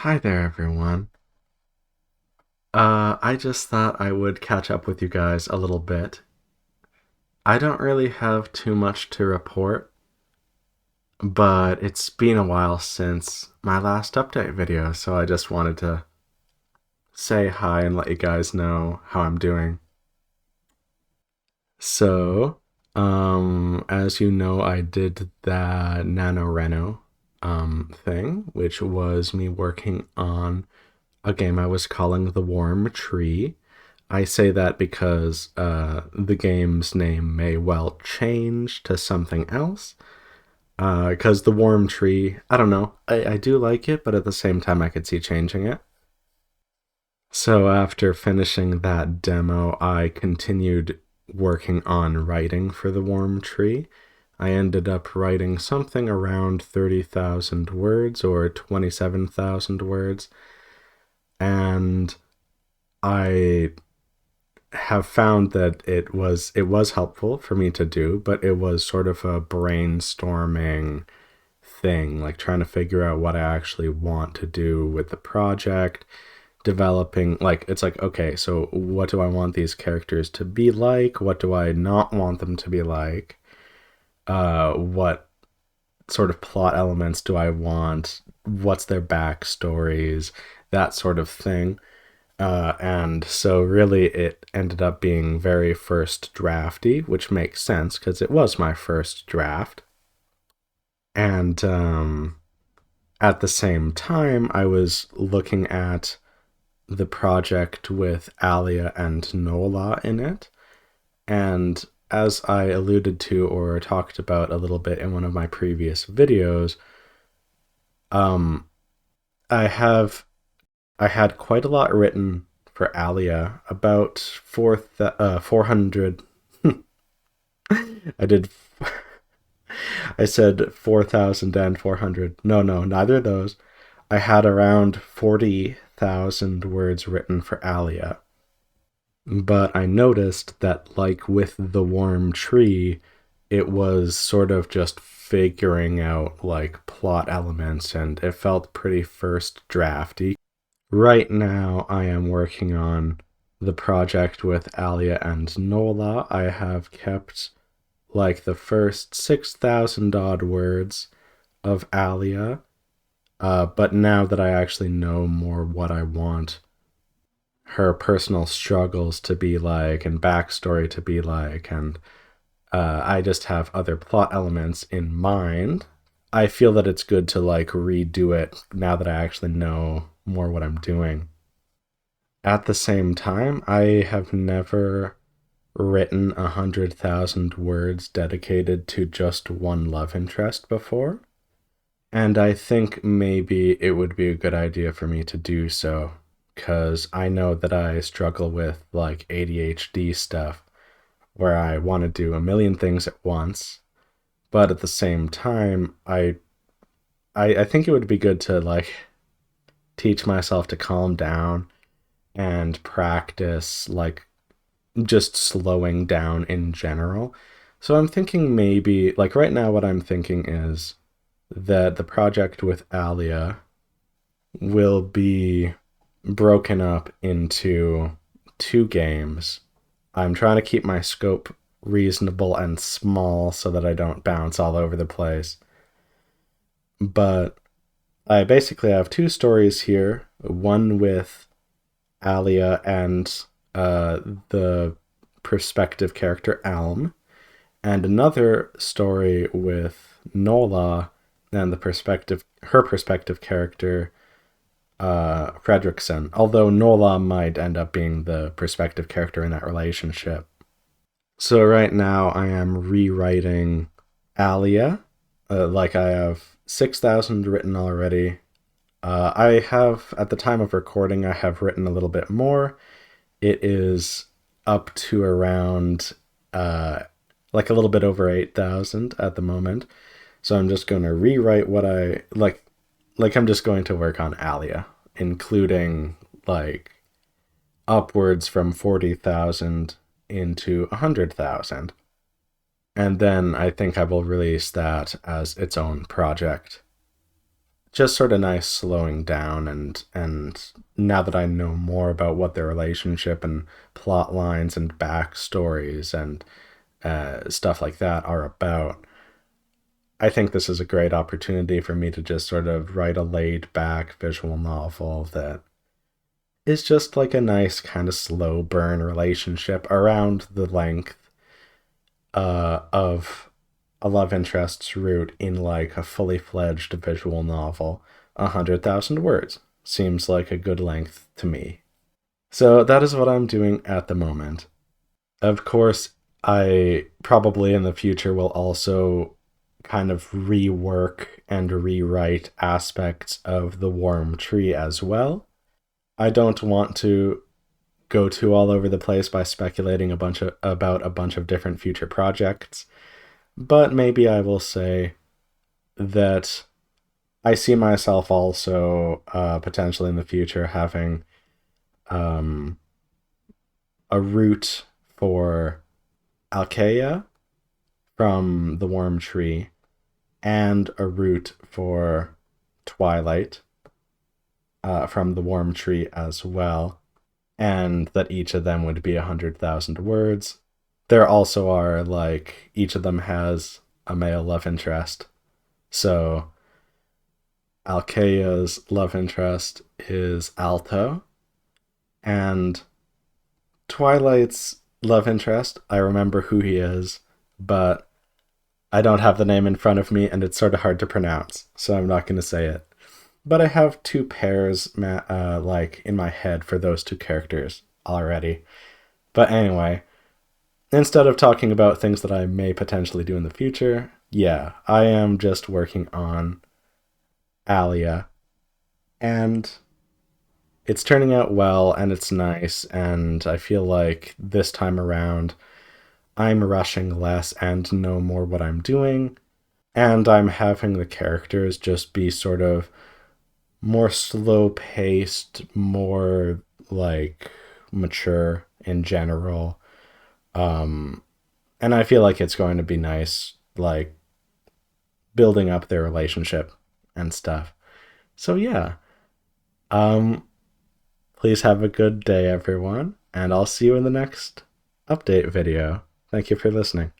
Hi there, everyone. I just thought I would catch up with you guys a little bit. I don't really have too much to report, but it's been a while since my last update video, so I just wanted to say hi and let you guys know how I'm doing. So, as you know, I did that NaNoRenO thing, which was me working on a game I was calling The Warm Tree. I say that because the game's name may well change to something else. Because The Warm Tree, I don't know, I do like it, but at the same time, I could see changing it. So after finishing that demo, I continued working on writing for The Warm Tree. I ended up writing something around 30,000 words or 27,000 words. And I have found that it was helpful for me to do, but it was sort of a brainstorming thing, like trying to figure out what I actually want to do with the project, developing like it's like okay, so what do I want these characters to be like? What do I not want them to be like? What sort of plot elements do I want? What's their backstories? That sort of thing. And so really it ended up being very first drafty, which makes sense because it was my first draft. And at the same time, I was looking at the project with Alia and Nola in it. And as I alluded to or talked about a little bit in one of my previous videos, um, I have I had quite a lot written for Alia, about 400. I did. I said 4,400. No, no, neither of those. I had around 40,000 words written for Alia. But I noticed that, like with The Warm Tree, it was sort of just figuring out like plot elements and it felt pretty first drafty. Right now, I am working on the project with Alia and Nola. I have kept like the first 6,000 odd words of Alia, but now that I actually know more what I want her personal struggles to be like and backstory to be like, and I just have other plot elements in mind. I feel that it's good to like redo it now that I actually know more what I'm doing. At the same time, I have never written 100,000 words dedicated to just one love interest before. And I think maybe it would be a good idea for me to do so, because I know that I struggle with like ADHD stuff, where I want to do a million things at once, but at the same time, I think it would be good to like teach myself to calm down and practice like just slowing down in general. So I'm thinking maybe, like right now, what I'm thinking is that the project with Alia will be broken up into two games. I'm trying to keep my scope reasonable and small so that I don't bounce all over the place. But I basically have two stories here, one with Alia and the perspective character Alm, and another story with Nola and her perspective character Fredrickson. Although Nola might end up being the perspective character in that relationship. So right now I am rewriting Alia. Like I have 6,000 written already. I have, at the time of recording, I have written a little bit more. It is up to around like a little bit over 8,000 at the moment. So I'm just going to rewrite what I like. Like I'm just going to work on Alia, including like upwards from 40,000 into 100,000. And then I think I will release that as its own project. just sort of nice slowing down, and now that I know more about what their relationship and plot lines and backstories and stuff like that are about, I think this is a great opportunity for me to just sort of write a laid back visual novel that is just like a nice kind of slow burn relationship around the length of a love interest's route in like a fully fledged visual novel. 100,000 words seems like a good length to me. So that is what I'm doing at the moment. Of course, I probably in the future will also kind of rework and rewrite aspects of the Warm Tree as well. I don't want to go too all over the place by speculating about a bunch of different future projects, but maybe I will say that I see myself also potentially in the future having um, a route for Alkea from the Warm Tree and a route for Twilight from the Warm Tree as well, and that each of them would be 100,000 words. There also are, like, each of them has a male love interest. So Alkea's love interest is Alto, and Twilight's love interest, I remember who he is, but I don't have the name in front of me and it's sort of hard to pronounce, so I'm not going to say it. But I have two pairs like in my head for those two characters already. But anyway, instead of talking about things that I may potentially do in the future, yeah, I am just working on Alia, and it's turning out well and it's nice, and I feel like this time around I'm rushing less and know more what I'm doing, and I'm having the characters just be sort of more slow paced, more like mature in general. Um, and I feel like it's going to be nice, like building up their relationship and stuff. So yeah, um, please have a good day, everyone, and I'll see you in the next update video. Thank you for listening.